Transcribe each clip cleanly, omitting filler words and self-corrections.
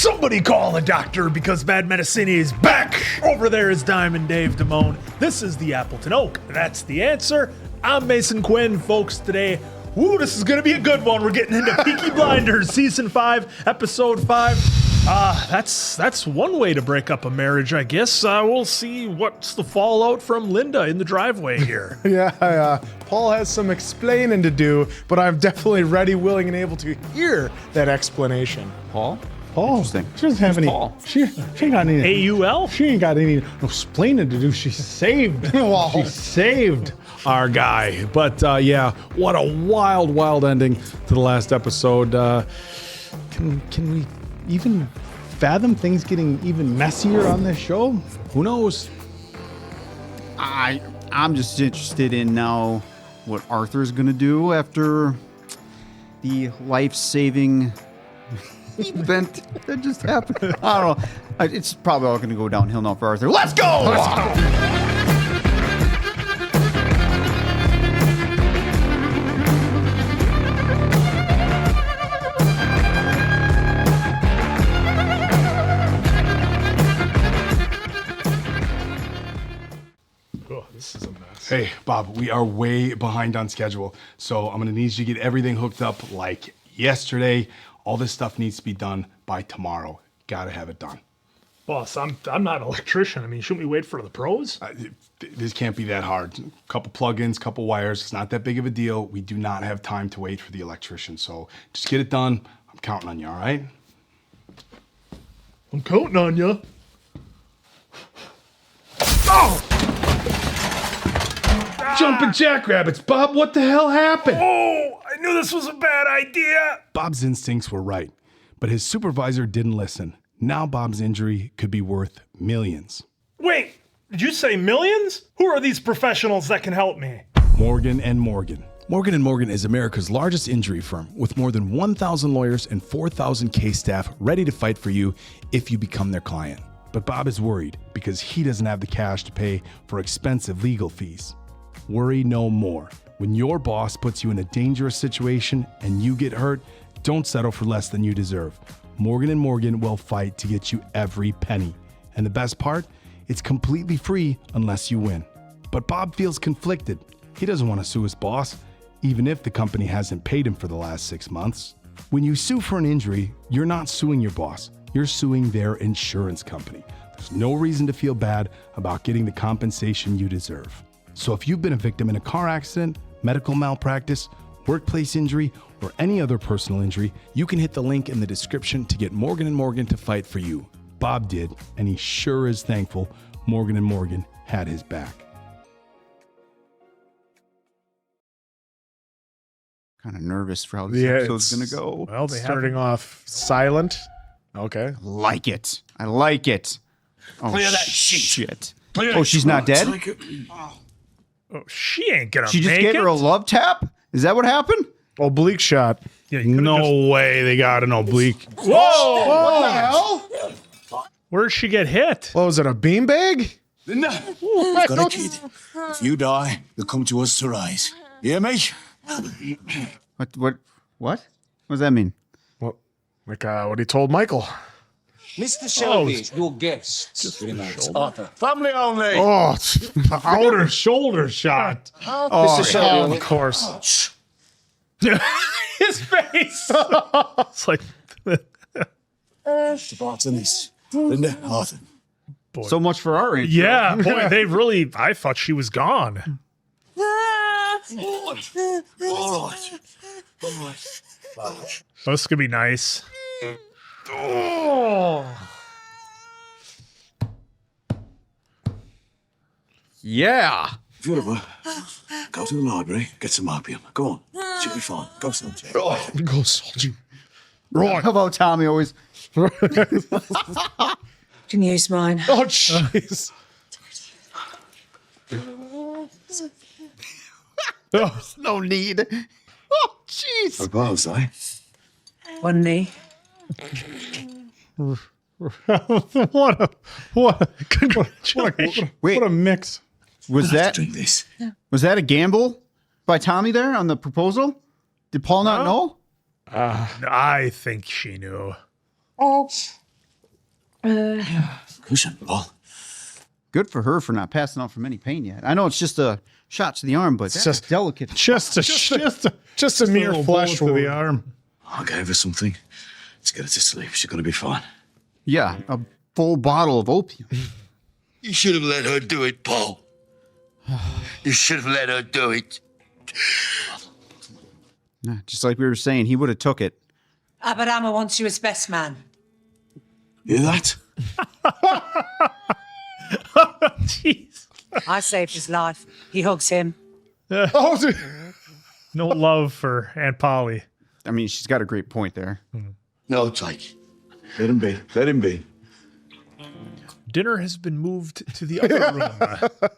Somebody call a doctor because Bad Medicine is back. Over there is Diamond Dave Damone. This is the Appleton Oak. That's the answer. I'm Mason Quinn, folks. Today, this is going to be a good one. We're getting into Peaky Blinders, Season 5, Episode 5. That's one way to break up a marriage, I guess. We'll see what's the fallout from Linda in the driveway here. Paul has some explaining to do, but I'm definitely ready, willing, and able to hear that explanation. Paul? Interesting. She doesn't have any. Paul? She ain't got any. AUL? She ain't got any explaining to do. She saved. She saved our guy. But what a wild ending to the last episode. Can we even fathom things getting even messier on this show? Who knows? I'm just interested in now what Arthur's gonna do after the life-saving event that just happened. I don't know. It's probably all gonna go downhill now for Arthur. Let's go! This is a mess. Hey, Bob, we are way behind on schedule, so I'm gonna need you to get everything hooked up like yesterday. All this stuff needs to be done by tomorrow. Gotta have it done. Boss, I'm not an electrician. I mean, shouldn't we wait for the pros? This can't be that hard. Couple plugins, couple wires. It's not that big of a deal. We do not have time to wait for the electrician, so just get it done. I'm counting on you, all right? I'm counting on you. Oh! Jumping jackrabbits, Bob, what the hell happened? Oh, I knew this was a bad idea. Bob's instincts were right, but his supervisor didn't listen. Now Bob's injury could be worth millions. Wait, did you say millions? Who are these professionals that can help me? Morgan & Morgan. Morgan & Morgan is America's largest injury firm with more than 1,000 lawyers and 4,000 case staff ready to fight for you if you become their client. But Bob is worried because he doesn't have the cash to pay for expensive legal fees. Worry no more. When your boss puts you in a dangerous situation and you get hurt, don't settle for less than you deserve. Morgan & Morgan will fight to get you every penny. And the best part? It's completely free unless you win. But Bob feels conflicted. He doesn't want to sue his boss, even if the company hasn't paid him for the last 6 months. When you sue for an injury, you're not suing your boss. You're suing their insurance company. There's no reason to feel bad about getting the compensation you deserve. So if you've been a victim in a car accident, medical malpractice, workplace injury, or any other personal injury, you can hit the link in the description to get Morgan & Morgan to fight for you. Bob did, and he sure is thankful Morgan & Morgan had his back. Kind of nervous for how this episode's gonna go. Well, starting off silent. Okay. I like it. Oh, Clear that shit. Oh, she's not dead? Oh, she ain't gonna She just make gave it. her a love tap? Is that what happened? Oblique shot. Yeah, you could've No way they got an oblique. Whoa! What the hell? Where'd she get hit? What was it, a beanbag? Linda, you've got a kid. If you die, you'll come to us to rise. You hear me? What does that mean? What he told Michael. Mr. Shelby, your guest. Arthur. Family only. Oh, the outer shoulder shot. Mr. Shelby. Of course. His face. It's like, The parts in this. Linda, Arthur. So much for our age. yeah, boy, they really. I thought she was gone. All right. This could be nice. Oh. Yeah. If you ever go to the library, get some opium. Go on. She'll be fine. Go, soldier. Go, soldier. How about Tommy always? Can use mine. Oh, jeez. No need. Oh, jeez. Suppose, eh? One knee. What a mix. Was that Drink this. a gamble by Tommy there on the proposal? Did Paul not know? I think she knew. Cushion, Paul. Good for her for not passing out from any pain yet. I know it's just a shot to the arm, but that's just- delicate. Just a mere little flesh to bullet the arm. I gave her something. Let's get her to sleep. She's going to be fine. Yeah, a full bottle of opium. You should have let her do it, Paul. You should have let her do it. Yeah, just like we were saying, he would have took it. Aberama wants you as best man. Hear that? Jeez. I saved his life. He hugs him. No love for Aunt Polly. I mean, she's got a great point there. No, Jake. Let him be. Let him be. Dinner has been moved to the other room.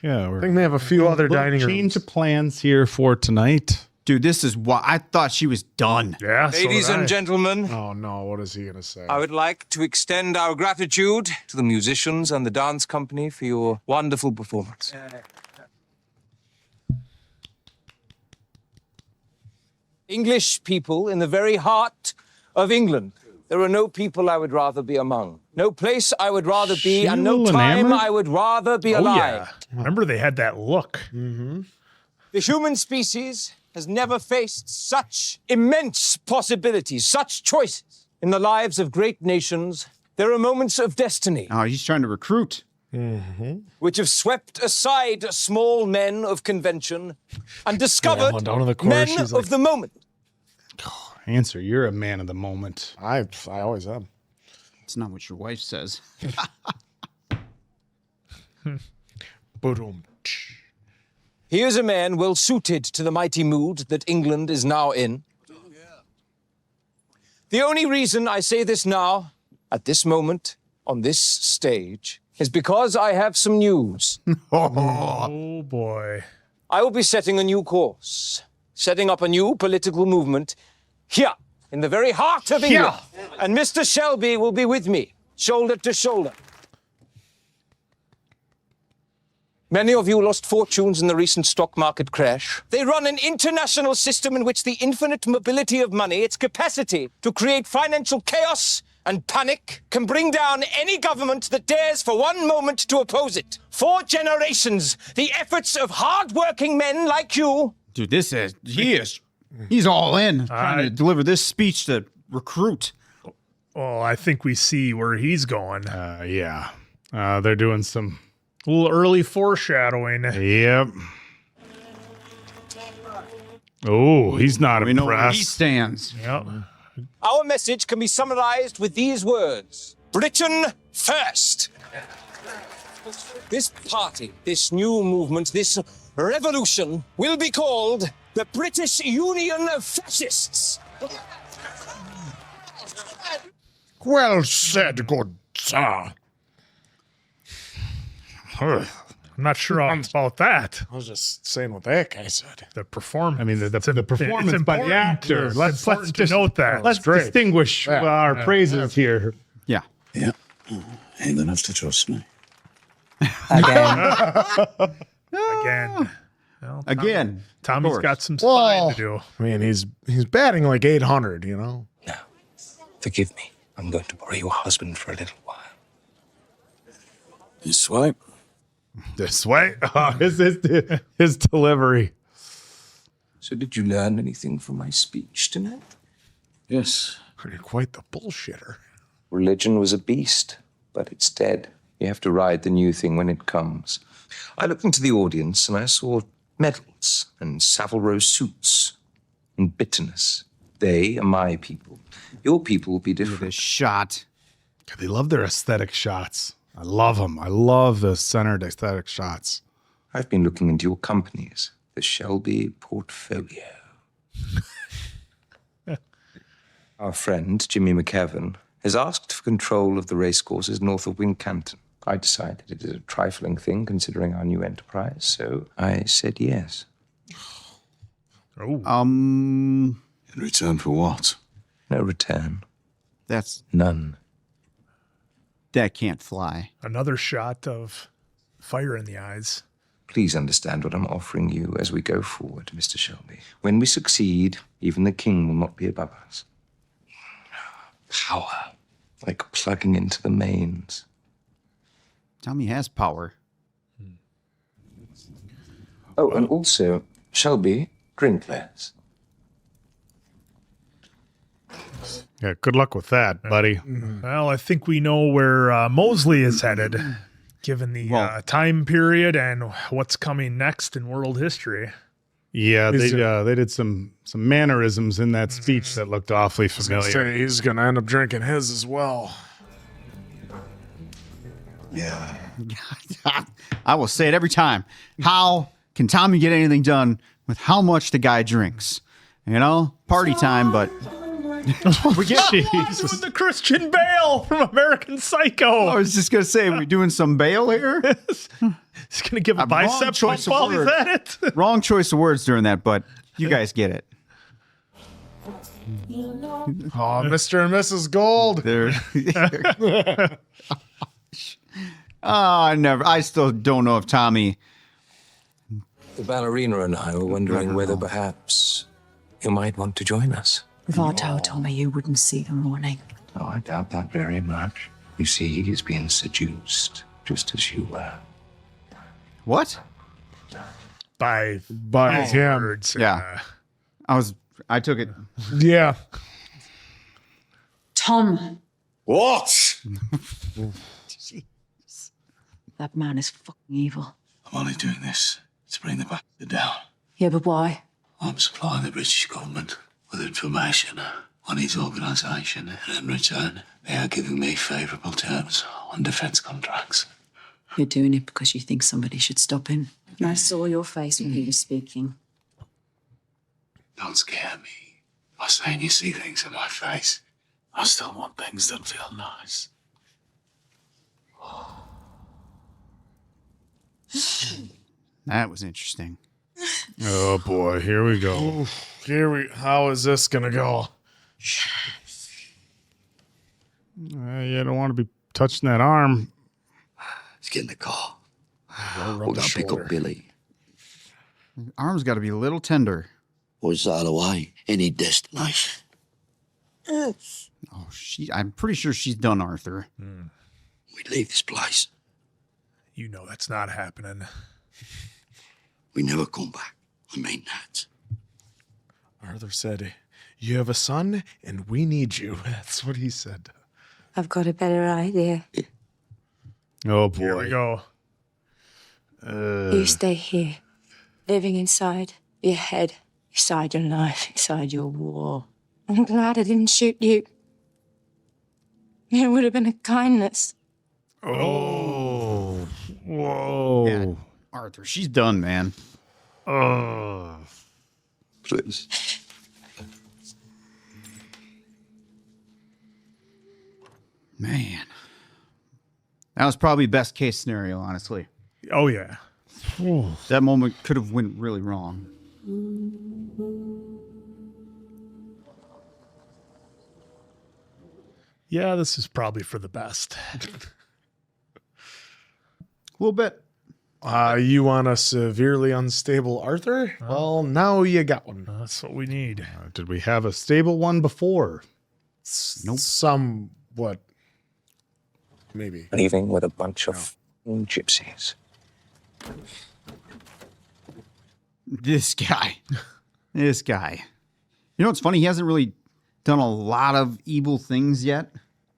Yeah, I think they have a few other dining rooms. change of plans here for tonight. Dude, this is why I thought she was done. Yeah, so Ladies did I. and gentlemen, Oh no, what is he gonna say? I would like to extend our gratitude to the musicians and the dance company for your wonderful performance. English people in the very heart of England. There are no people I would rather be among. No place I would rather be, and no Sheila time enamored? I would rather be Oh, alive. yeah. Remember they had that look. The human species has never faced such immense possibilities, such choices. In the lives of great nations, there are moments of destiny Oh, he's trying to recruit. which have swept aside small men of convention and discovered on down in the men corner, she's like- of the moment. Answer, you're a man of the moment. I always am. It's not what your wife says. Boom. He is a man well suited to the mighty mood that England is now in. The only reason I say this now, at this moment, on this stage, is because I have some news. Oh, boy. I will be setting a new course, setting up a new political movement here, in the very heart of England. And Mr. Shelby will be with me, shoulder to shoulder. Many of you lost fortunes in the recent stock market crash. They run an international system in which the infinite mobility of money, its capacity to create financial chaos and panic, can bring down any government that dares for one moment to oppose it. For generations, the efforts of hard-working men like you. Dude, he's all in trying to deliver this speech to recruit. Oh, I think we see where he's going. Yeah. They're doing some. A little early foreshadowing. Yep. Oh, he's not We know where he impressed. stands. Yep. Our message can be summarized with these words: Britain first. This party, this new movement, this revolution will be called the British Union of Fascists. Well said, good sir. I'm not sure about that. I was just saying what that guy said. The performance. I mean, the It's performance by the important actor. to- Let's it's important to just note that. Let's great. distinguish our praises here. Yeah. Yeah. Ain't gonna have to trust me. Again. Again. Well, Again. Tommy's course. got some spying to do. I mean, he's batting like 800, you know? Now, forgive me. I'm going to borrow your husband for a little while. This way. This way. Oh, his delivery. So did you learn anything from my speech tonight? Yes. You're quite the bullshitter. Religion was a beast, but it's dead. You have to ride the new thing when it comes. I looked into the audience and I saw medals and Savile Row suits and bitterness. They are my people. Your people will be different. This shot. They love their aesthetic shots. I love them. I love the centered aesthetic shots. I've been looking into your companies, the Shelby portfolio. Our friend, Jimmy McKevin, has asked for control of the racecourses north of Wincanton. I decided it is a trifling thing considering our new enterprise, so I said yes. In return for what? No return. That's None. that can't fly. Another shot of fire in the eyes. Please understand what I'm offering you as we go forward, Mr. Shelby. When we succeed, even the king will not be above us. Power, like plugging into the mains. Tommy has power. Oh, and also, Shelby, drink less. Yeah, good luck with that, buddy. Well, I think we know where Mosley is headed, given the time period and what's coming next in world history. Yeah, they did some mannerisms in that speech that looked awfully familiar. Say he's gonna end up drinking his as well. Yeah. I will say it every time. How can Tommy get anything done with how much the guy drinks? You know, party time, but We get doing the Christian Bale from American Psycho. I was just gonna say, we're doing some bail here. He's gonna give a bicep choice pump of while he's words. at it. Wrong choice of words during that, but you guys get it. Oh, Mr. and Mrs. Gold. There. I still don't know if Tommy. The ballerina and I were wondering whether perhaps you might want to join us. If I told Tommy, you wouldn't see the morning. Oh, I doubt that very much. You see, he's being seduced, just as you were. What? By his him. words. Yeah. I took it. Yeah. Tom, What? that man is fucking evil. I'm only doing this to bring the bastard down. Yeah, but why? I'm supplying the British government with information on his organisation, and in return, they are giving me favourable terms on defence contracts. You're doing it because you think somebody should stop him. And I saw your face when he was speaking. Don't scare me by saying you see things in my face. I still want things that feel nice. That was interesting. Oh boy, here we go. How is this gonna go? You don't want to be touching that arm. Let's get in the car. Rub We're the gonna pick shoulder. up Billy. Arm's got to be a little tender. Or sail away. Any destination. Oh, I'm pretty sure she's done, Arthur. We leave this place. You know that's not happening. We never come back. I mean that. Arthur said, "You have a son, and we need you." That's what he said. I've got a better idea. Oh Here we boy. go. You stay here, living inside your head, inside your life, inside your war. I'm glad I didn't shoot you. It would have been a kindness. Oh. Whoa. Yeah, Arthur, she's done, man. Please. Man. That was probably best case scenario, honestly. Oh yeah. That moment could have went really wrong. Yeah, this is probably for the best. A little bit. You want a severely unstable Arthur? Well, now you got one. That's what we need. Did we have a stable one before? Nope. Somewhat. Maybe. Leaving with a bunch of gypsies. This guy. This guy. You know what's funny? He hasn't really done a lot of evil things yet.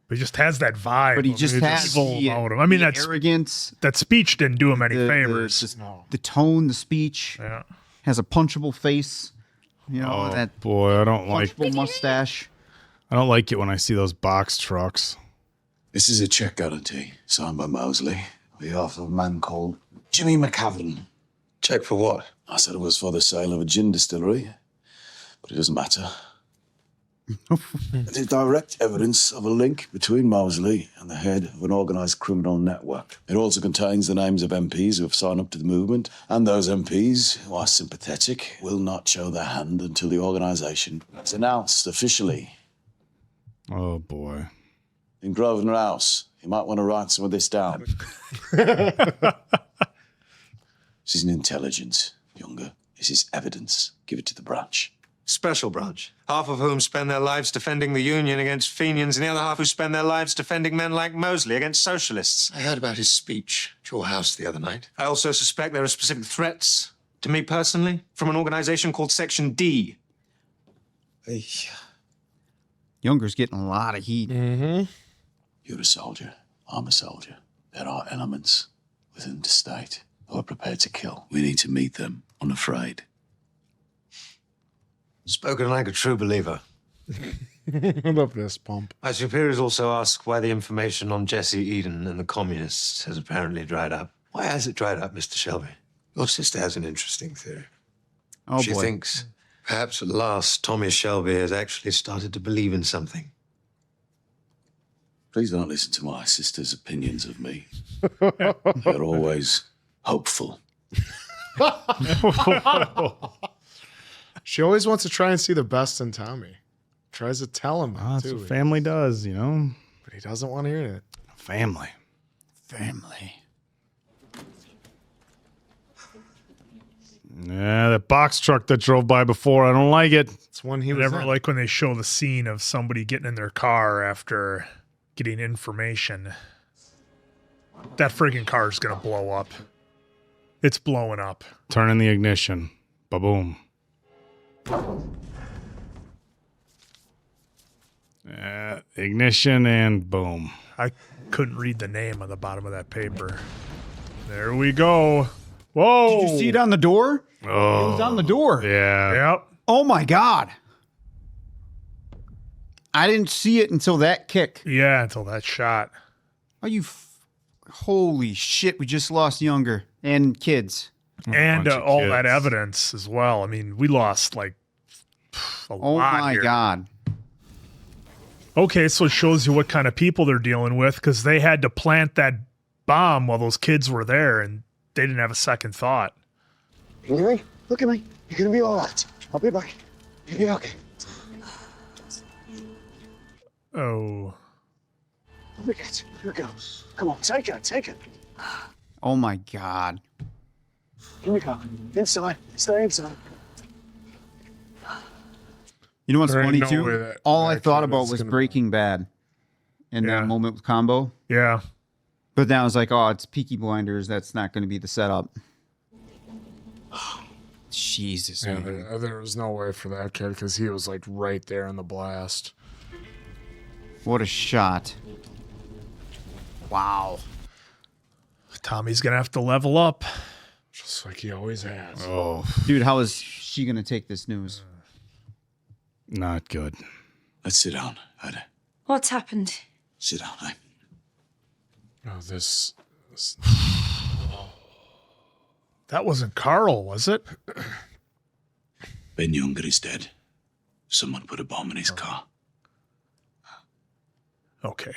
He just has that vibe. But he of just it's has evil the, about him. I mean, the that's arrogance, that speech didn't do him any favors. the tone, the speech. Yeah. Has a punchable face. You know, that Boy, I don't like punchable mustache. it when I see those box trucks. This is a check guarantee signed by Mosley on behalf of a man called Jimmy McCavern. Check for what? I said it was for the sale of a gin distillery, but it doesn't matter. It is direct evidence of a link between Mosley and the head of an organised criminal network. It also contains the names of MPs who have signed up to the movement, and those MPs who are sympathetic will not show their hand until the organisation is announced officially. Oh boy. In Grosvenor House, you might want to write some of this down. This isn't intelligence, Younger. This is evidence. Give it to the branch. Special branch, half of whom spend their lives defending the Union against Fenians, and the other half who spend their lives defending men like Mosley against socialists. I heard about his speech at your house the other night. I also suspect there are specific threats to me personally from an organization called Section D. Younger's getting a lot of heat. You're a soldier. I'm a soldier. There are elements within the state who are prepared to kill. We need to meet them unafraid. Spoken like a true believer. I love this pump. My superiors also ask why the information on Jesse Eden and the communists has apparently dried up. Why has it dried up, Mr. Shelby? Your sister has an interesting theory. Oh, She boy. thinks perhaps at last Tommy Shelby has actually started to believe in something. Please don't listen to my sister's opinions of me. They're always hopeful. She always wants to try and see the best in Tommy. Tries to tell him That's too, what family does, you know? but he doesn't want to hear it. Family. Family. Yeah, that box truck that drove by before, I don't like it. It's when he I was never in. like when they show the scene of somebody getting in their car after getting information. That friggin' car is gonna blow up. It's blowing up. Turn in the ignition. Ba-boom. Ignition and boom. I couldn't read the name on the bottom of that paper. There we go. Whoa. Did you see it on the door? Oh, It was on the door. yeah. Yep. Oh my God. I didn't see it until that kick. Yeah, until that shot. Are you? Holy shit! We just lost Younger and kids. And bunch of all kids. that evidence as well. I mean, we lost like a Oh lot my here. God. Okay, so it shows you what kind of people they're dealing with because they had to plant that bomb while those kids were there and they didn't have a second thought. You hear me? Look at me. You're gonna be all right. I'll be back. You'll be okay. Oh. Look at it. Here it goes. Come on, take it. Take it. Oh my God. Here we go. Inside. Stay inside. You know what's There ain't funny no too? way that All I actually thought about that's was gonna- Breaking Bad, in Yeah. that moment with Combo. Yeah. But then I was like, oh, it's Peaky Blinders. That's not going to be the setup. Jesus. Yeah, man. there was no way for that kid because he was like right there in the blast. What a shot. Wow. Tommy's going to have to level up. Just like he always has. Oh, Dude, how is she going to take this news? not good. Let's sit down, Ada. What's happened? Sit down, eh? Oh, this That wasn't Carl, was it? Ben Younger is dead. Someone put a bomb in his car. Okay.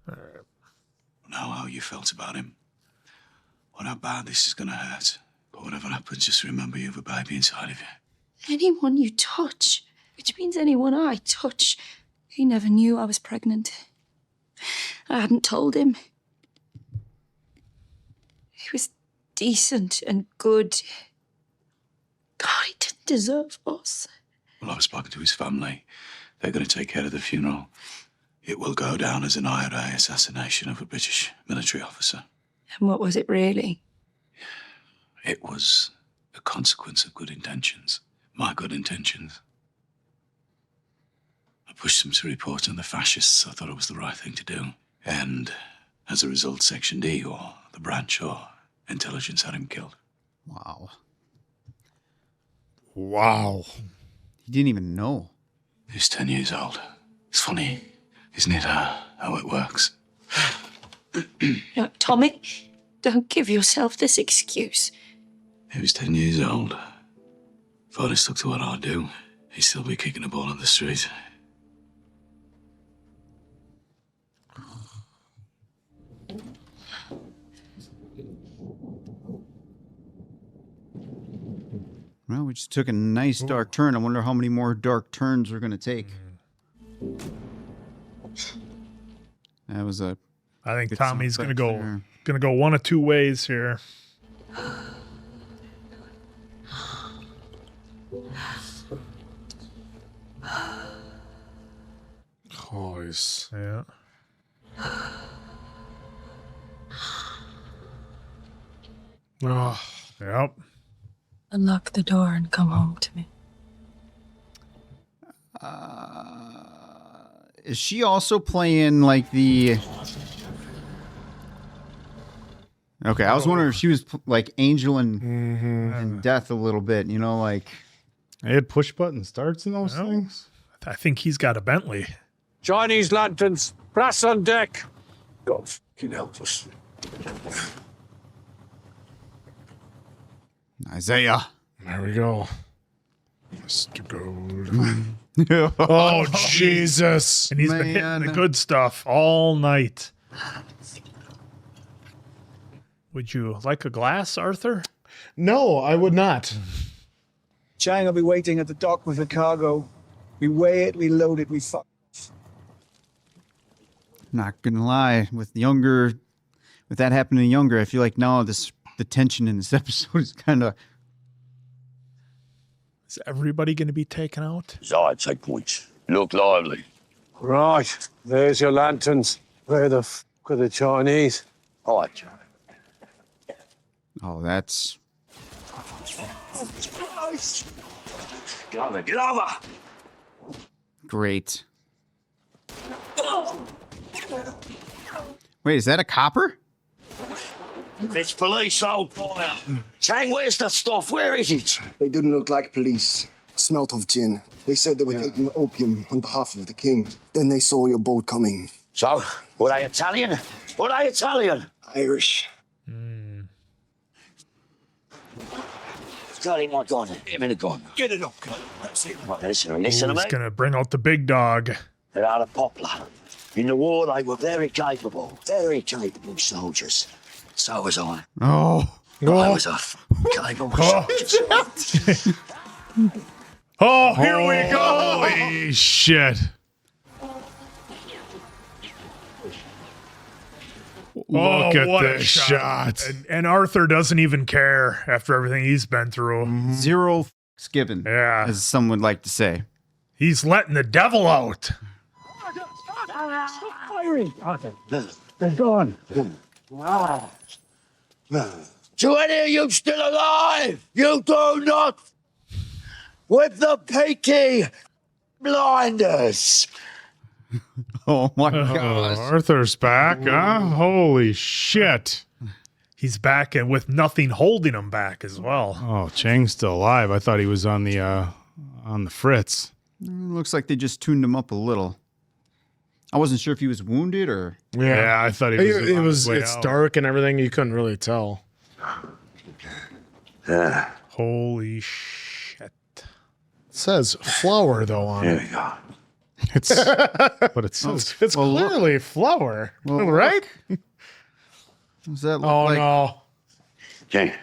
Know how you felt about him. Or how bad this is gonna hurt. But whatever happens, just remember you have a baby inside of you. Anyone you touch, which means anyone I touch, he never knew I was pregnant. I hadn't told him. He was decent and good. God, he didn't deserve us. Well, I've spoken to his family. They're gonna take care of the funeral. It will go down as an IRA assassination of a British military officer. And what was it really? It was a consequence of good intentions. My good intentions. I pushed them to report on the fascists. I thought it was the right thing to do. And as a result, Section D, or the branch, or intelligence had him killed. Wow. wow. He didn't even know. He's 10 years old. It's funny, isn't it, how it works? No, Tommy, don't give yourself this excuse. He was 10 years old. If I'd have stuck to what I do, he'd still be kicking a ball in the street. Well, we just took a nice dark turn. I wonder how many more dark turns we're going to take. That was a... I think Good Tommy's sound going to effects go there. one of two ways here. Toys. Yeah. Oh, Yep. Unlock the door and come home to me. Is she also playing like the? Okay, I was wondering if she was like Angel and Death a little bit. You know, like They had push button starts in those things. I think he's got a Bentley. Chinese lanterns, brass on deck. God fucking help us. Isaiah. there we go. Mr. Gold. Oh, Jesus. And he's been hitting the good stuff all night. Would you like a glass, Arthur? No, I would not. Chang will be waiting at the dock with the cargo. We weigh it, we load it, we fuck. Not gonna lie, with that happening younger, I feel like now the tension in this episode is kind of. Is everybody going to be taken out? I'd take points. Look lively. Right, there's your lanterns. Where the fuck are the Chinese? All right, John. Oh, that's. Get over, get over! Great. Wait, is that a copper? It's police, old boy. Chang, where's the stuff? Where is it? They didn't look like police. Smelt of gin. They said they were taking opium on behalf of the king. Then they saw your boat coming. So, were they Italian? Were they Italian? Irish. Tell him my gun. Get him in the gun. Get it up. Right, listen to He's me. going to bring out the big dog. They're out of Poplar. In the war, they were very capable soldiers. So was I. Oh. I was a capable soldier. Oh, here we go. Holy shit. Look at what a this shot. And Arthur doesn't even care after everything he's been through. Zero given. Yeah. As some would like to say. He's letting the devil out. Stop firing! They're gone. Do any of you still alive? You do not. With the Peaky Blinders. Oh my gosh. Arthur's back, huh? Holy shit. He's back and with nothing holding him back as well. Oh, Chang's still alive. I thought he was on the fritz. Looks like they just tuned him up a little. I wasn't sure if he was wounded or. Yeah, I thought he was. It was. It's dark and everything. You couldn't really tell. Holy shit. It says flour though on it. Here we go. It's, but it says It's clearly flour, right? Does that look Oh like? no. Jane.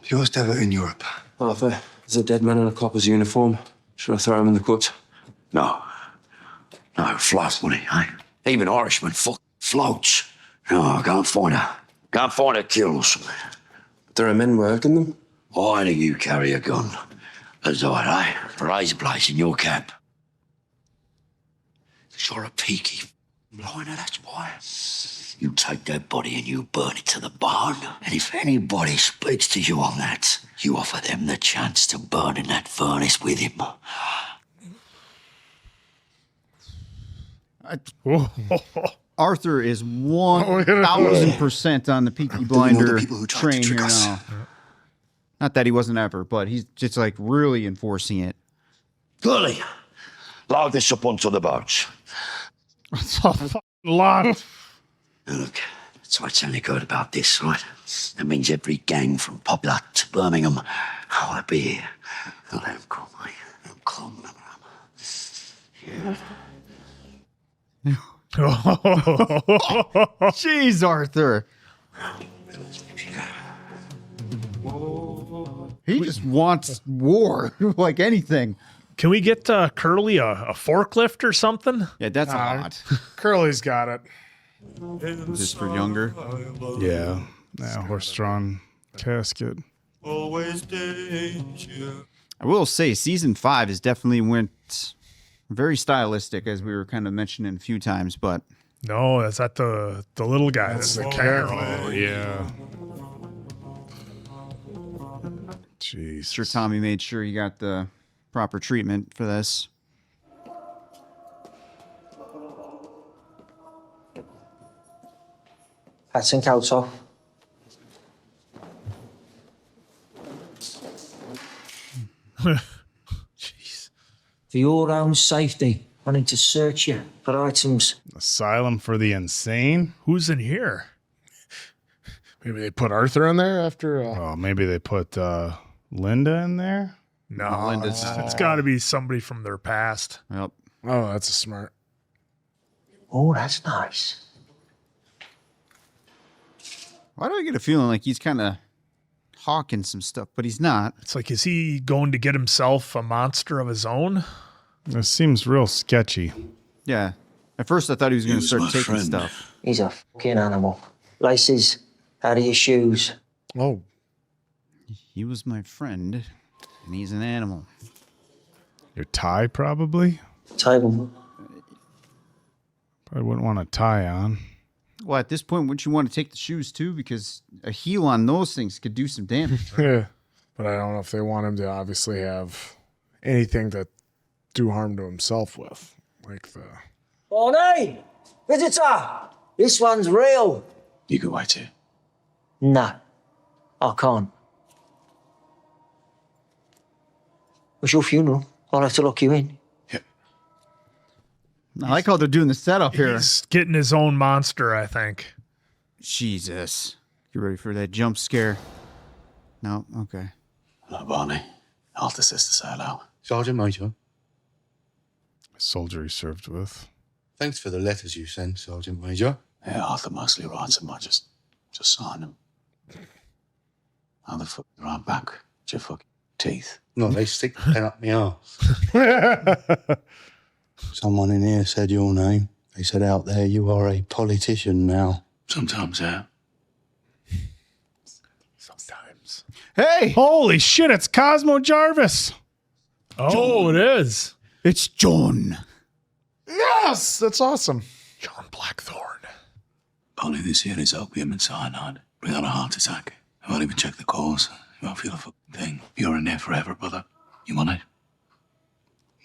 You was ever in Europe? Arthur, there's a dead man in a copper's uniform. Should I throw him in the cut? No. No, floats, money, eh? Even Irishmen floats. No, I can't find her. Can't find her kills. There are men working them. Why do you carry a gun? As I, eh? Razor blades in your cap. You're a peaky blinder, that's why. You take that body and you burn it to the bone. And if anybody speaks to you on that, you offer them the chance to burn in that furnace with him. Arthur is 1,000% on the Peaky Blinder train here now. Not that he wasn't ever, but he's just like really enforcing it. Gully, load this up onto the boats. That's a fucking lot. Now look, that's what's only good about this, right? That means every gang from Poplar to Birmingham will be here. Now let them come, mate. Let them come. Yeah. Jeez, Arthur. He just wants war, like anything. Can we get Curly a forklift or something? Yeah, that's a lot. Curly's got it. Is this for younger? Yeah. Yeah, horse-drawn casket. Always danger. I will say season 5 is definitely went very stylistic, as we were kind of mentioning a few times, but No, that's not the little guy. That's the Carol. Oh, yeah. Jeez. sure Tommy made sure he got the proper treatment for this. Hats and coats off. Jeez. For your own safety, I need to search you for items. Asylum for the insane? Who's in here? Maybe they put Arthur in there after. Oh, maybe they put Linda in there? No, Linda's- it's got to be somebody from their past. Yep. Oh, that's a smart. Oh, that's nice. Why do I get a feeling like he's kind of hawking some stuff, but he's not? It's like, is he going to get himself a monster of his own? This seems real sketchy. Yeah. At first I thought he was going to start taking stuff. He's a fucking animal. Laces out of your shoes. Oh. He was my friend, and he's an animal. Your tie, probably? Table. Probably wouldn't want a tie on. Well, at this point, wouldn't you want to take the shoes too? Because a heel on those things could do some damage. Yeah. But I don't know if they want him to obviously have anything to do harm to himself with. Like the. Bonnie! Visitor! This one's real. You can wait here. No, I can't. It's your funeral. I'll have to lock you in. I like how they're doing the setup here. He's getting his own monster, I think. Jesus. You ready for that jump scare? No? Okay. Hello, Barney. Arthur says to say hello. Sergeant Major, Soldier he served with. thanks for the letters you sent, Sergeant Major. Yeah, Arthur mostly writes them. I just sign them. How the fuck do you write back? With your fucking teeth? No, they stick the pen up my arse. Someone in here said your name. They said out there you are a politician now. Sometimes, yeah. Sometimes. Hey! Holy shit, it's Cosmo Jarvis. Oh, it is. It's John. Yes! That's awesome. John Blackthorne. Barney, this here is opium and cyanide. Bring on a heart attack. I won't even check the cause. You won't feel a fucking thing. You're in there forever, brother. You want it?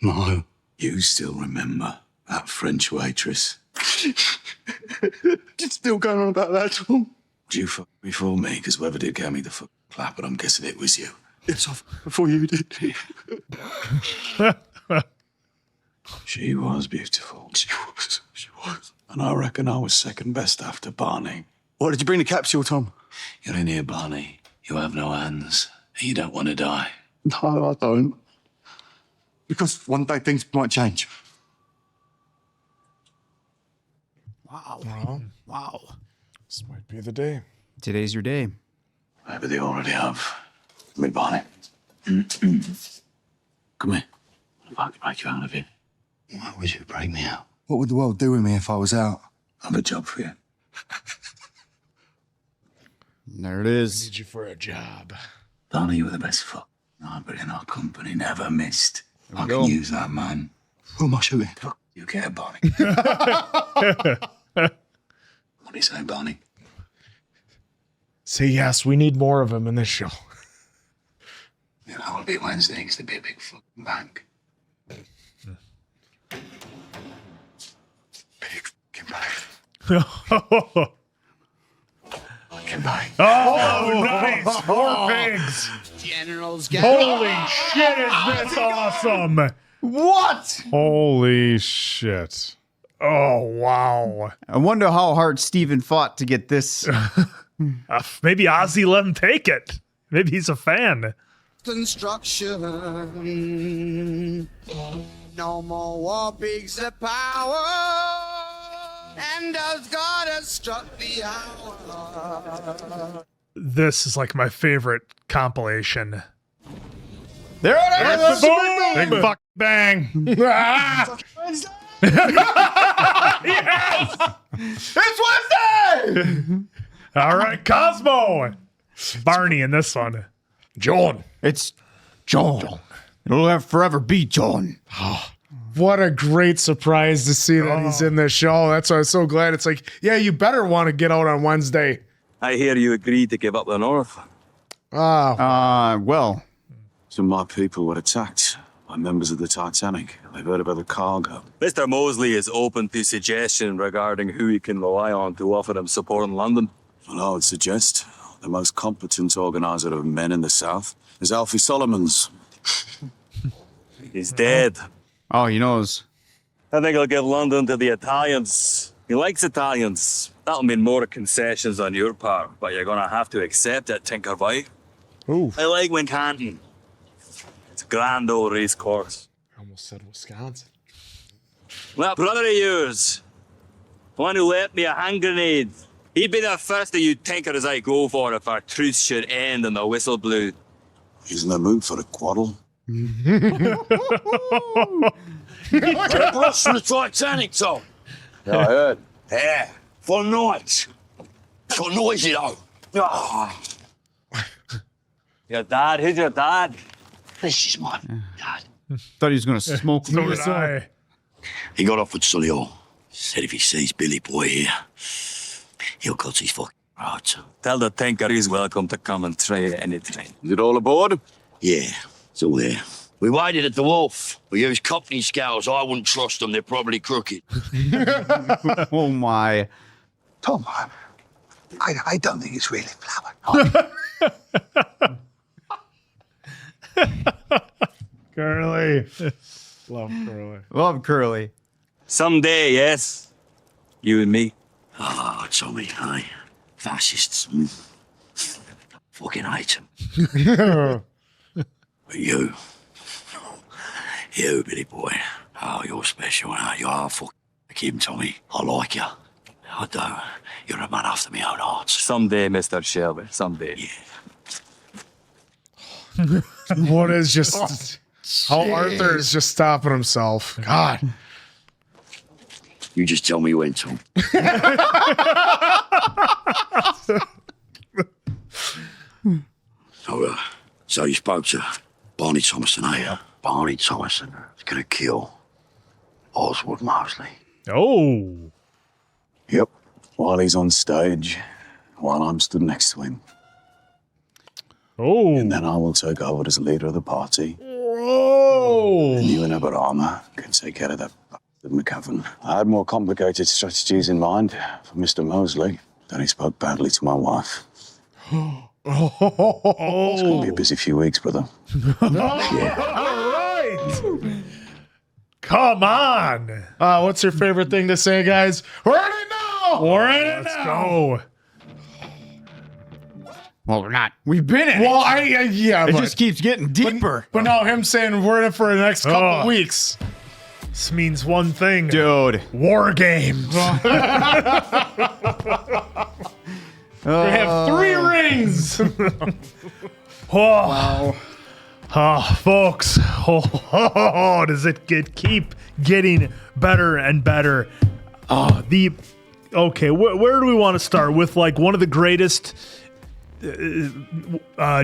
No. You still remember that French waitress? It's still going on about that, Tom. Did you fuck before me? Because whoever did gave me the fuck clap, but I'm guessing it was you. It's off before you did. She was beautiful. She was. And I reckon I was second best after Barney. Why did you bring the capsule, Tom? You're in here, Barney. You have no hands. You don't want to die. No, I don't. Because one day things might change. Wow. Wow. This might be the day. Today's your day. Maybe they already have. Come here, Barney. Come here. If I could break you out of here. Why would you break me out? What would the world do with me if I was out? I have a job for you. There it is. Need you for a job. Barney, you were the best fuck but in our company. Never missed. I go. can use that, man. Who am I shooting? Fuck you care, Barney. What do you say, Barney? Say yes, we need more of him in this show. You know, it'll be Wednesday. It's to be a big fucking bank. Big fucking bang. Fucking bank. Oh, nice. 4 pigs. General's Holy shit, is this awesome. What? Holy shit. Oh, wow. I wonder how hard Steven fought to get this. Maybe Ozzy let him take it. Maybe he's a fan. Construction. No more war pigs of power. And as God has struck the hour. This is like my favorite compilation. There it is. Boom! Big fuck bang. Yes! It's Wednesday! All right, Cosmo. Barney in this one. John. It's John. It'll forever be John. What a great surprise to see that he's in this show. That's why I'm so glad. It's like, yeah, you better want to get out on Wednesday. I hear you agreed to give up the North. Well. Some of my people were attacked by members of the Titanic. They've heard about the cargo. Mr. Mosley is open to suggestion regarding who he can rely on to offer him support in London. Well, I would suggest the most competent organizer of men in the South is Alfie Solomons. He's dead. Oh, he knows. I think I'll give London to the Italians. He likes Italians. That'll mean more concessions on your part, but you're gonna have to accept it, Tinkerboy. Ooh. I like Wincanton. It's a grand old race course. I almost said Wisconsin. That brother of yours, one who left me a hand grenade, he'd be the first of you tinkers I go for if our truce should end and the whistle blew. He's in the mood for a quarrel. Across from the Titanic, Tom. Yeah, I heard. Yeah, for nights. Got noisy though. Oh. Your dad? Who's your dad? This is my dad. Thought he was going to smoke. So did I. He got off with Cillian. Said if he sees Billy Boy here, he'll cut his fucking right. Tell the tinker he's welcome to come and try it anytime. Is it all aboard? Yeah, it's all there. We waited at the wharf. We used company scales. I wouldn't trust them. They're probably crooked. Oh, my. Tom, I don't think it's really flour. Curly. Love Curly. Love Curly. Someday, yes. You and me. Ah, Tommy, aye. Fascists. Fucking hate them. But you, Billy Boy, oh, you're special. You are fucking like him, Tommy. I like you. I do. You're a man after my own heart. Someday, Mr. Shelby. Someday. Yeah. What is just how Arthur is just stopping himself. God. You just tell me when, Tom. So you spoke to Barney Thomason, eh? Yeah. Barney Thomason is going to kill Oswald Mosley. Oh. Yep. While he's on stage, while I'm stood next to him. Oh. And then I will take over as leader of the party. Whoa. And you and Aberama can take care of that McCavan. I had more complicated strategies in mind for Mr. Mosley. Then he spoke badly to my wife. It's going to be a busy few weeks, brother. Yeah. All right. Come on. What's your favorite thing to say, guys? We're in it now. We're in it Let's now. go. Well, we're not. We've been in Well, it. yeah, It but, just keeps getting deeper. but now him saying we're in it for the next couple weeks. This means one thing. Dude. War games. We have 3 rings. Wow. Oh, folks. Does it keep getting better and better? Okay, where do we want to start? With like one of the greatest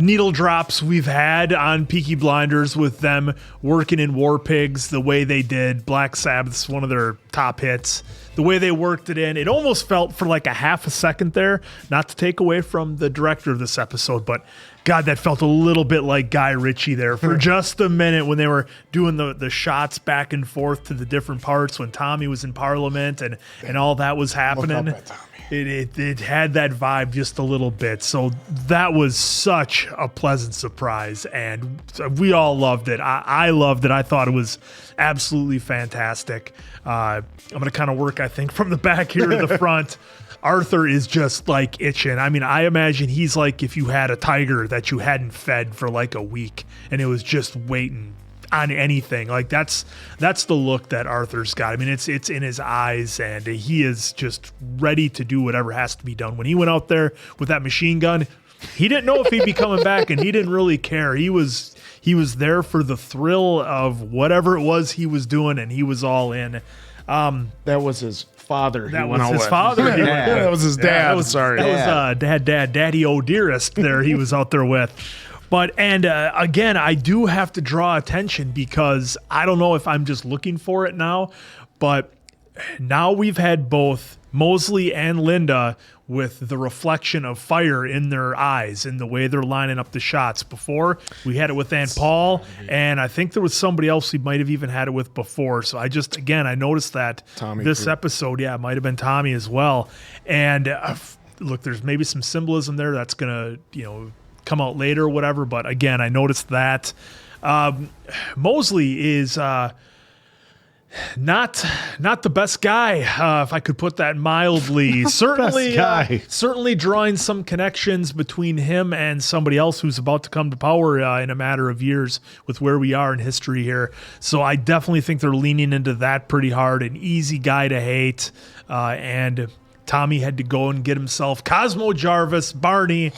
needle drops we've had on Peaky Blinders, with them working in War Pigs the way they did. Black Sabbath's one of their top hits. The way they worked it in, it almost felt for like a half a second there, not to take away from the director of this episode, but God, that felt a little bit like Guy Ritchie there for just a minute when they were doing the shots back and forth to the different parts when Tommy was in Parliament and all that was happening. It had that vibe just a little bit. So that was such a pleasant surprise, and we all loved it. I loved it. I thought it was absolutely fantastic. I'm going to kind of work, I think, from the back here to the front. Arthur is just like itching. I mean, I imagine he's like if you had a tiger that you hadn't fed for like a week and it was just waiting on anything. Like that's the look that Arthur's got. I mean, it's in his eyes, and he is just ready to do whatever has to be done. When he went out there with that machine gun, he didn't know if he'd be coming back, and he didn't really care. He was there for the thrill of whatever it was he was doing, and he was all in. That was his father. That was his father. That was his dad. That was Daddy O Dearest there he was out there with. But, and again, I do have to draw attention because I don't know if I'm just looking for it now, but now we've had both Mosley and Linda with the reflection of fire in their eyes in the way they're lining up the shots. Before, we had it with Aunt Paul, and I think there was somebody else we might have even had it with before. So I just, again, I noticed that Tommy this too. episode, yeah, it might have been Tommy as well. And look, there's maybe some symbolism there that's going to, come out later or whatever. But again, I noticed that Mosley is not the best guy, if I could put that mildly. Certainly drawing some connections between him and somebody else who's about to come to power in a matter of years with where we are in history here. So I definitely think they're leaning into that pretty hard. An easy guy to hate, and Tommy had to go and get himself Cosmo Jarvis, Barney,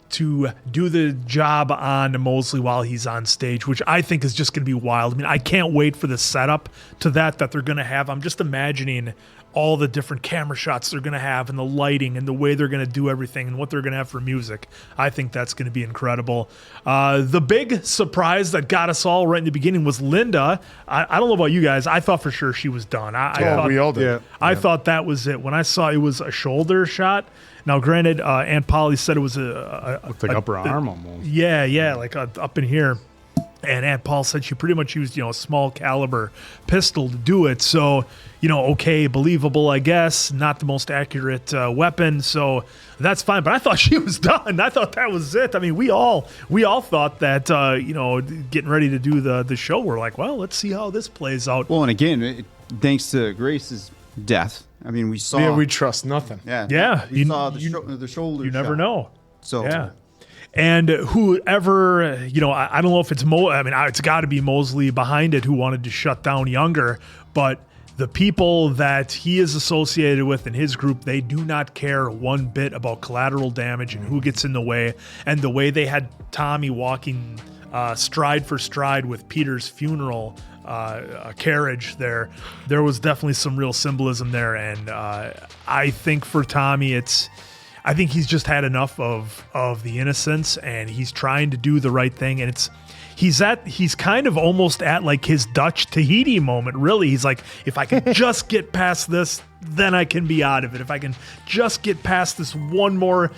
to do the job on Mosley while he's on stage, which I think is just going to be wild. I mean, I can't wait for the setup to that they're going to have. I'm just imagining all the different camera shots they're going to have and the lighting and the way they're going to do everything and what they're going to have for music. I think that's going to be incredible. The big surprise that got us all right in the beginning was Linda. I don't know about you guys. I thought for sure she was done. I thought, we all did. Yeah. I thought that was it. When I saw it was a shoulder shot. Now, granted, Aunt Polly said it was Looked like upper arm almost. Yeah, like up in here. And Aunt Paul said she pretty much used, a small caliber pistol to do it. So, okay, believable, I guess. Not the most accurate weapon, so that's fine. But I thought she was done. I thought that was it. I mean, we all thought that, getting ready to do the show, we're like, well, let's see how this plays out. Well, and again, thanks to Grace's death, I mean, we saw. Yeah, we trust nothing. Yeah. We saw the shoulder. You never shot. know. So yeah. And whoever, I don't know if it's it's got to be Mosley behind it who wanted to shut down Younger, but the people that he is associated with in his group, they do not care one bit about collateral damage and who gets in the way. And the way they had Tommy walking stride for stride with Peter's funeral carriage there was definitely some real symbolism there. And I think for Tommy, I think he's just had enough of the innocence, and he's trying to do the right thing. And he's kind of almost at like his Dutch Tahiti moment, really. He's like, if I can just get past this, then I can be out of it. If I can just get past this one more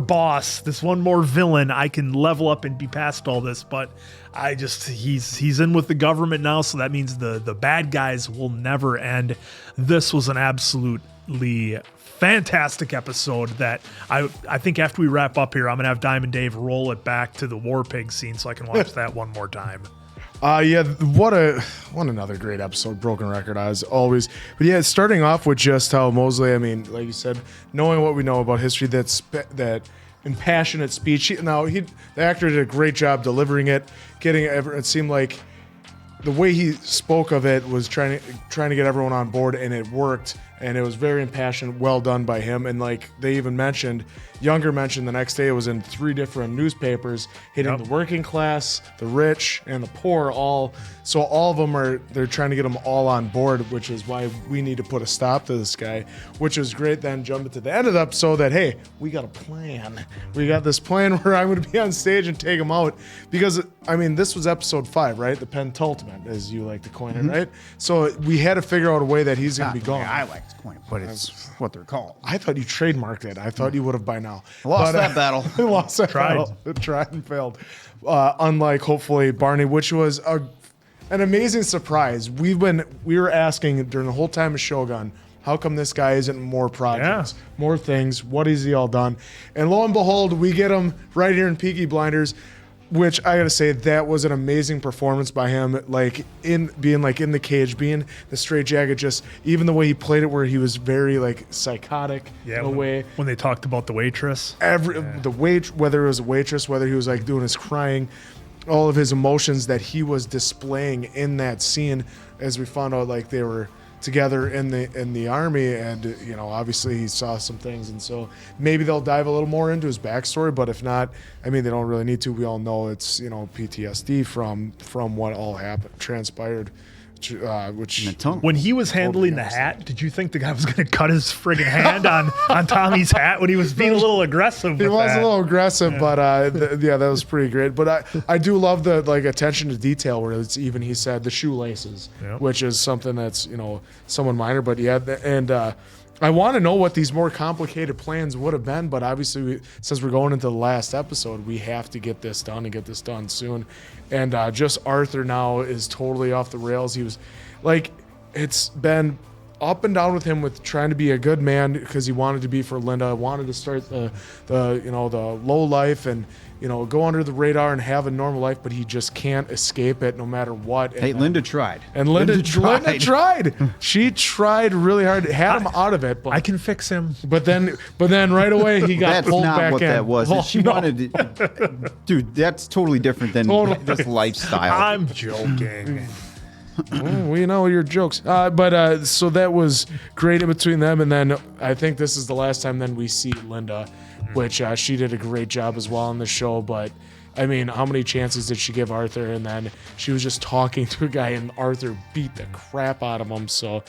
boss, this one more villain, I can level up and be past all this. But he's in with the government now, so that means the bad guys will never end. This was an absolutely fantastic episode that I think after we wrap up here, I'm gonna have Diamond Dave roll it back to the War Pig scene so I can watch that one more time. Yeah, what another great episode. Broken record as always, but yeah, starting off with just how Mosley, I mean, like you said, knowing what we know about history, that impassionate speech. The actor did a great job delivering it, it seemed like the way he spoke of it was trying to get everyone on board, and it worked. And it was very impassioned, well done by him. And like they even Younger mentioned the next day it was in 3 different newspapers, hitting the working class, the rich, and the poor all. So all of them they're trying to get them all on board, which is why we need to put a stop to this guy, which is great. Then jumping to the end of the episode that, hey, we got a plan. We got this plan where I'm going to be on stage and take him out. Because, I mean, this was episode 5, right? The pentultimate, as you like to coin it, right? So we had to figure out a way that he's going to be gone. I like to coin it, but it's what they're called. I thought you trademarked it. I thought you would have by now. Lost that battle. Lost that battle. Tried and failed. Unlike, hopefully, Barney, which was an amazing surprise. We were asking during the whole time of Shogun, how come this guy isn't more projects, more things? What has he all done? And lo and behold, we get him right here in Peaky Blinders, which I gotta say, that was an amazing performance by him. Like in the cage, being the straitjacket, just even the way he played it, where he was very like psychotic in a way. When they talked about the waitress, whether it was a waitress, whether he was like doing his crying, all of his emotions that he was displaying in that scene, as we found out, like they were together in the army, and obviously he saw some things, and so maybe they'll dive a little more into his backstory. But if not, I mean, they don't really need to. We all know it's PTSD from what all transpired which when he was handling the hat, did you think the guy was going to cut his friggin' hand on Tommy's hat when he was being a little aggressive? He was that? a little aggressive, but yeah, that was pretty great. But I do love the attention to detail where it's even, he said, the shoelaces, which is something that's somewhat minor, but yeah, and I want to know what these more complicated plans would have been, but obviously since we're going into the last episode, we have to get this done and get this done soon. And just Arthur now is totally off the rails. He was like, it's been up and down with him with trying to be a good man because he wanted to be for Linda, wanted to start the low life and go under the radar and have a normal life, but he just can't escape it no matter what. Hey, Linda tried. And Linda tried. She tried really hard, had him out of it. But I can fix him. But then right away he got pulled back in. That's not what that was. Oh, she wanted to, dude, that's totally different than this lifestyle. I'm joking. We know your jokes. But so that was great in between them. And then I think this is the last time then we see Linda, which she did a great job as well on the show. But I mean, how many chances did she give Arthur? And then she was just talking to a guy and Arthur beat the crap out of him. So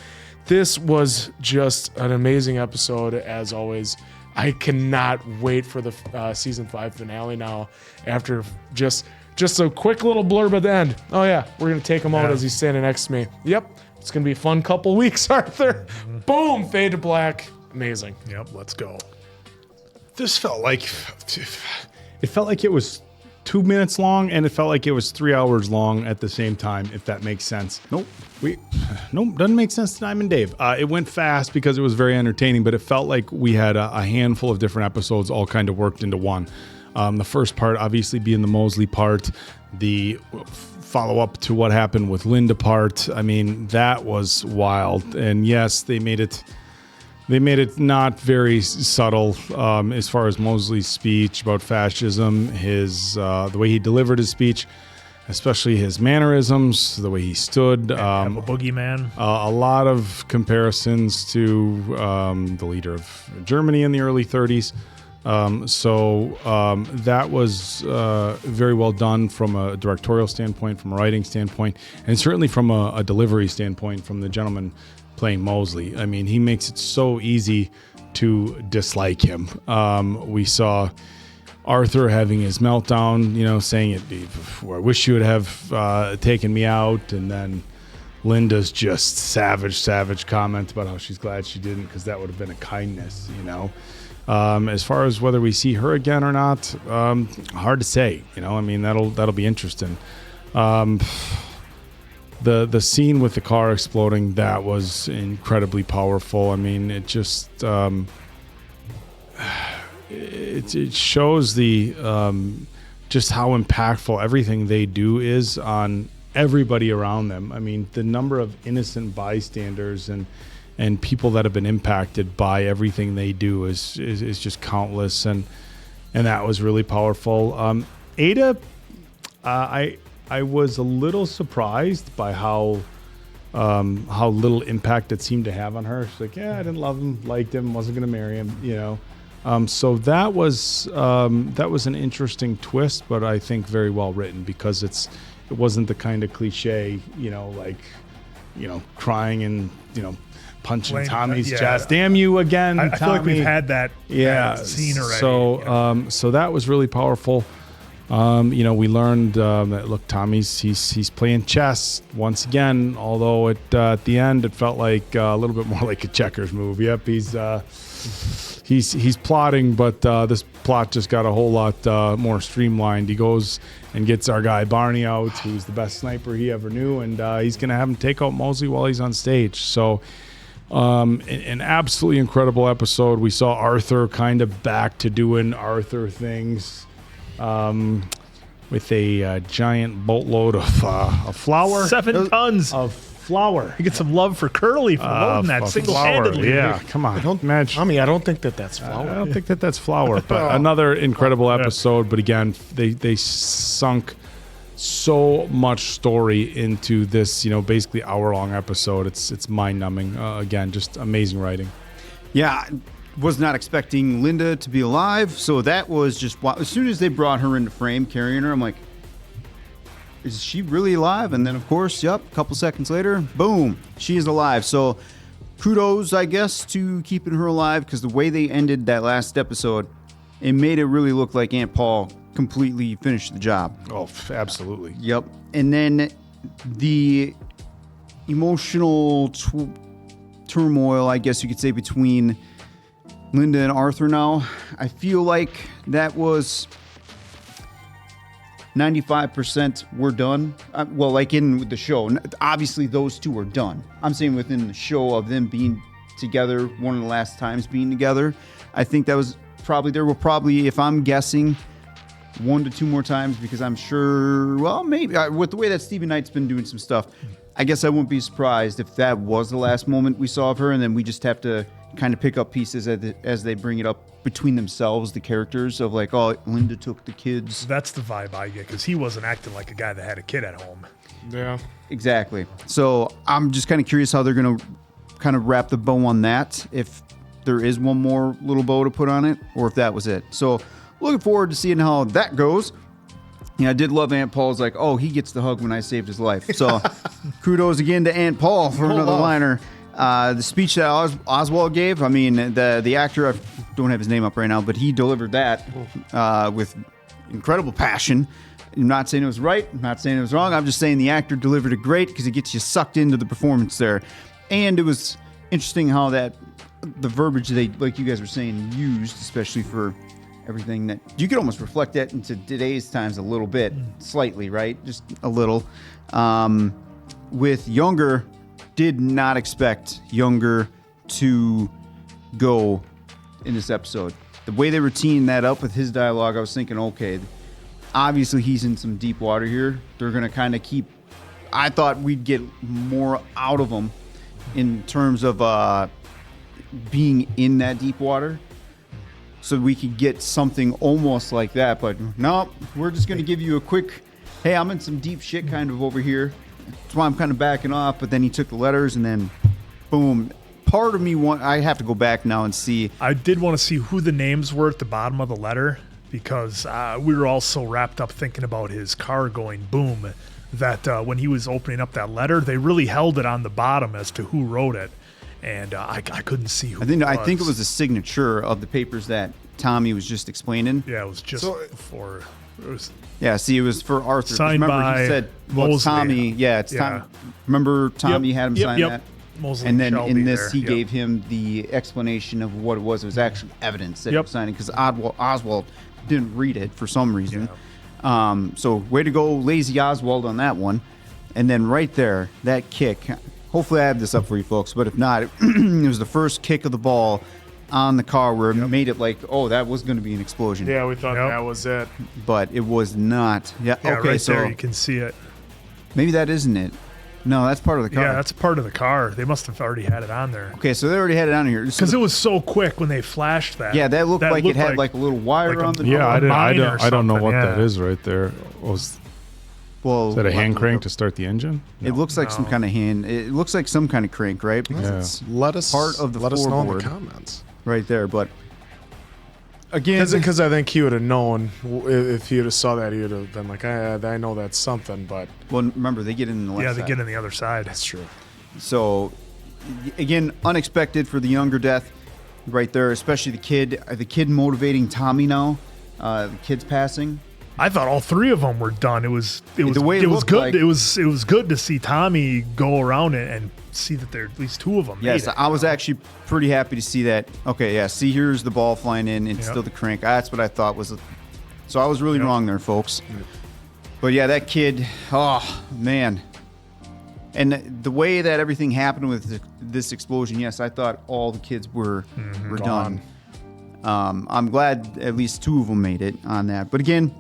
this was just an amazing episode as always. I cannot wait for the season 5 finale now after just a quick little blurb at the end. Oh yeah, we're going to take him out as he's standing next to me. Yep, it's going to be a fun couple weeks, Arthur. Boom, fade to black. Amazing. Yep, let's go. This felt like it was 2 minutes long, and it felt like it was 3 hours long at the same time, if that makes sense. Nope, doesn't make sense to Diamond Dave. It went fast because it was very entertaining, but it felt like we had a handful of different episodes all kind of worked into one. The first part obviously being the Mosley part, the follow-up to what happened with Linda part. I mean, that was wild. And yes, they made it not very subtle as far as Mosley's speech about fascism, his the way he delivered his speech, especially his mannerisms, the way he stood. A boogeyman. A lot of comparisons to the leader of Germany in the early 30s. That was very well done from a directorial standpoint, from a writing standpoint, and certainly from a delivery standpoint from the gentleman playing Mosley. I mean, he makes it so easy to dislike him. We saw Arthur having his meltdown, saying, I wish you would have taken me out, and then Linda's just savage comment about how she's glad she didn't because that would have been a kindness, As far as whether we see her again or not, hard to say. I mean, that'll be interesting. The scene with the car exploding, that was incredibly powerful. I mean, it just it shows the just how impactful everything they do is on everybody around them. I mean, the number of innocent bystanders and people that have been impacted by everything they do is just countless, and that was really powerful. Ada, I was a little surprised by how little impact it seemed to have on her. She's like, I didn't love him, liked him, wasn't going to marry him, So that was an interesting twist, but I think very well written because it wasn't the kind of cliche, crying and punching Tommy's chest. Damn you again, I Tommy. feel like we've had that scene already. So that was really powerful. We learned that look, Tommy's he's playing chess once again. Although at the end it felt like a little bit more like a checkers move. Yep, he's plotting, but this plot just got a whole lot more streamlined. He goes and gets our guy Barney out, who's the best sniper he ever knew, and he's gonna have him take out Mosley while he's on stage. So. An absolutely incredible episode. We saw Arthur kind of back to doing Arthur things with a giant boatload of flour. 7 tons of flour. You get some love for Curly for loading that single-handedly. Yeah, come on. Tommy, I don't think that's flour. I don't think that's flour. But another incredible episode. But again, they sunk so much story into this, basically hour-long episode. It's mind-numbing. Again, just amazing writing. Yeah, was not expecting Linda to be alive, so that was just as soon as they brought her into frame, carrying her, I'm like, is she really alive? And then, of course, a couple seconds later, boom, she is alive. So kudos, I guess, to keeping her alive, because the way they ended that last episode, it made it really look like Aunt Paul completely finished the job. Oh, absolutely. Yep. And then the emotional turmoil, I guess you could say, between Linda and Arthur now, I feel like that was 95% we're done. Well, like in the show, obviously those two are done. I'm saying within the show of them being together, one of the last times being together, I think that was probably, there were probably, if I'm guessing, 1 to 2 more times, because I'm sure, well, maybe with the way that Stevie Knight's been doing some stuff, I guess I wouldn't be surprised if that was the last moment we saw of her, and then we just have to kind of pick up pieces as they bring it up between themselves, the characters of like, oh, Linda took the kids. That's the vibe I get, because he wasn't acting like a guy that had a kid at home. Yeah. Exactly. So I'm just kind of curious how they're going to kind of wrap the bow on that, if there is one more little bow to put on it, or if that was it. So looking forward to seeing how that goes. Yeah, I did love Aunt Paul's like, oh, he gets the hug when I saved his life. So kudos again to Aunt Paul for another liner. The speech that Oswald gave, I mean, the actor, I don't have his name up right now, but he delivered that with incredible passion. I'm not saying it was right. I'm not saying it was wrong. I'm just saying the actor delivered it great, because it gets you sucked into the performance there. And it was interesting how the verbiage they, like you guys were saying, used, especially for everything that you could almost reflect that into today's times a little bit, slightly, right? Just a little. With Younger, did not expect Younger to go in this episode. The way they were teeing that up with his dialogue, I was thinking, okay, obviously he's in some deep water here. They're going to kind of keep, I thought we'd get more out of him in terms of being in that deep water, so we could get something almost like that. But no, we're just going to give you a quick, hey, I'm in some deep shit kind of over here. That's why I'm kind of backing off. But then he took the letters and then boom. Part of me I have to go back now and see. I did want to see who the names were at the bottom of the letter, because we were all so wrapped up thinking about his car going boom that when he was opening up that letter, they really held it on the bottom as to who wrote it. And I couldn't see who I think it was the signature of the papers that Tommy was just explaining. Yeah, it was just before. It was, yeah, see, it was for Arthur. Signed remember, by he said, well, Tommy. Yeah, it's Tommy. Remember, Tommy had him sign that? Mosley and then Shelby in this, there. he gave him the explanation of what it was. It was actually evidence that he was signing, because Oswald didn't read it for some reason. So way to go, lazy Oswald on that one. And then right there, that kick. Hopefully I have this up for you folks, but if not, it was the first kick of the ball on the car where it made it like, oh, that was going to be an explosion. Yeah, we thought that was it. But it was not. Yeah, okay, right so there you can see it. Maybe that isn't it. No, that's part of the car. Yeah, that's part of the car. They must have already had it on there. Okay, so they already had it on here. Because it was so quick when they flashed that. Yeah, that looked like it had like a little wire on the Yeah, I don't know what yeah. that is right there. Is that a hand crank to start the engine? It looks like some kind of hand. It looks like some kind of crank, right? Because it's let us part of the let us know in the floorboard comments right there. But again, because I think he would have known if he would have saw that, he would have been like, I know that's something. But well, remember they get in the left yeah, side. they get in the other side. That's true. So again, unexpected for the Younger death, right there. Especially the kid motivating Tommy now. The kid's passing. I thought all three of them were done. It was the way it was good. like, it was good to see Tommy go around it and see that there at least two of them. Yes, made it. I was actually pretty happy to see that. Okay, yeah. See, here's the ball flying in. It's still the crank. That's what I thought was. So I was really wrong there, folks. But yeah, that kid. Oh man. And the way that everything happened with this explosion, yes, I thought all the kids were done. I'm glad at least two of them made it on that. But again,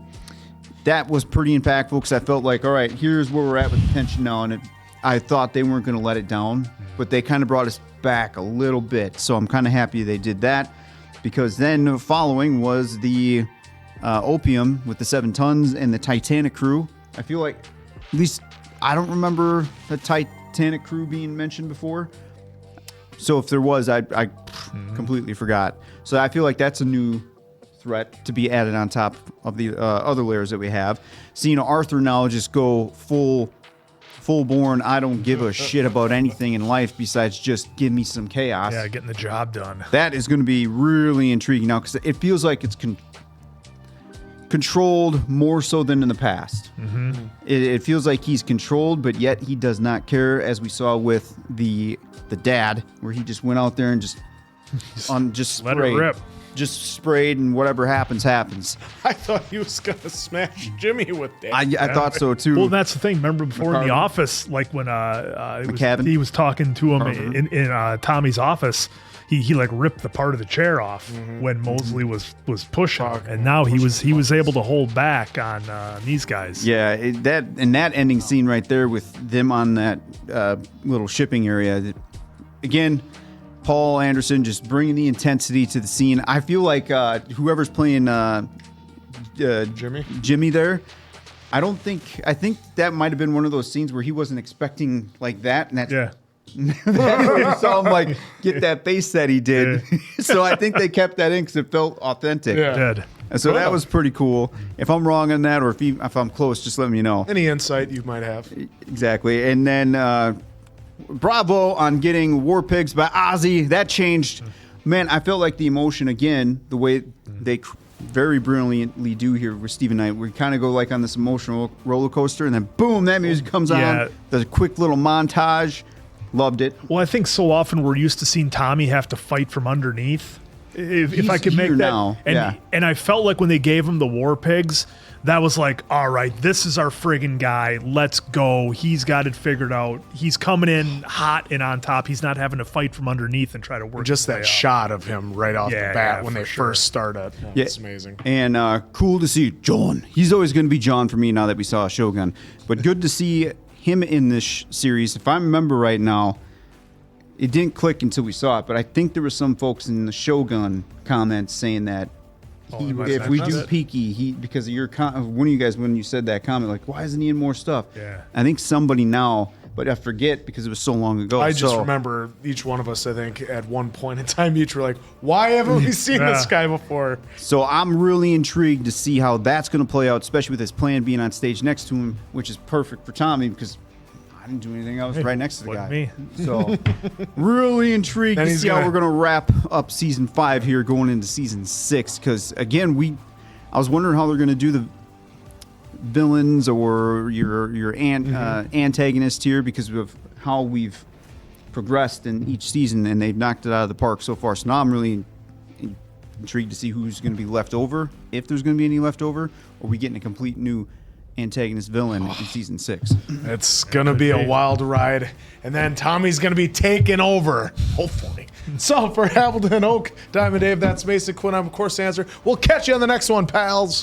that was pretty impactful, because I felt like, all right, here's where we're at with the tension now. And I thought they weren't going to let it down, but they kind of brought us back a little bit. So I'm kind of happy they did that, because then following was the opium with the 7 tons and the Titanic crew. I feel like, at least I don't remember the Titanic crew being mentioned before. So if there was, I completely forgot. So I feel like that's a new threat to be added on top of the other layers that we have. Seeing Arthur now just go full-born, I don't give a shit about anything in life besides just give me some chaos. Yeah, getting the job done. That is going to be really intriguing now because it feels like it's controlled more so than in the past. Mm-hmm. It feels like he's controlled, but yet he does not care, as we saw with the dad, where he just went out there and just let it rip. Just sprayed, and whatever happens. I thought he was gonna smash Jimmy with that. I thought so too. Well, that's the thing. Remember before in the office, like when he was talking to him in Tommy's office, he like ripped the part of the chair off when Mosley was pushing, and now he was able to hold back on these guys. Yeah, that ending scene right there with them on that little shipping area. Again, Paul Anderson just bringing the intensity to the scene. I feel like whoever's playing Jimmy there, I think that might have been one of those scenes where he wasn't expecting like that, and that's you saw him like get that face that he did. So I think they kept that in because it felt authentic. Yeah. And so that was pretty cool. If I'm wrong on that, or if I'm close, just let me know. Any insight you might have. Exactly. And then bravo on getting War Pigs by Ozzy. That changed. Man, I felt like the emotion again, the way they very brilliantly do here with Stephen Knight. We kind of go like on this emotional roller coaster, and then boom, that music comes on. There's a quick little montage. Loved it. Well, I think so often we're used to seeing Tommy have to fight from underneath. If I could make that now. And I felt like when they gave him the War Pigs, that was like, all right, this is our friggin' guy. Let's go. He's got it figured out. He's coming in hot and on top. He's not having to fight from underneath and try to work. Just that shot of him right off the bat when they first started. Yeah, it's amazing. And cool to see John. He's always going to be John for me now that we saw Shogun. But good to see him in this series. If I remember right now, it didn't click until we saw it, but I think there were some folks in the Shogun comments saying that if we do Peaky, because of your one of you guys when you said that comment, like, why isn't he in more stuff? Yeah. I think somebody now, but I forget because it was so long ago. I just remember each one of us, I think, at one point in time, each were like, why haven't we seen this guy before? So I'm really intrigued to see how that's going to play out, especially with his plan being on stage next to him, which is perfect for Tommy because I didn't do anything. I was right next to the guy. Me. So really intrigued to see how we're going to wrap up season 5 here going into season 6. Because again, I was wondering how they're going to do the villains or your antagonist here because of how we've progressed in each season, and they've knocked it out of the park so far. So now I'm really intrigued to see who's going to be left over, if there's going to be any left over, or we getting a complete new antagonist villain in season 6. It's gonna be a wild ride, and then Tommy's gonna be taking over, hopefully. So for Appleton Oak, Diamond Dave, that's Mason Quinn. I'm of course Answer. We'll catch you on the next one, pals.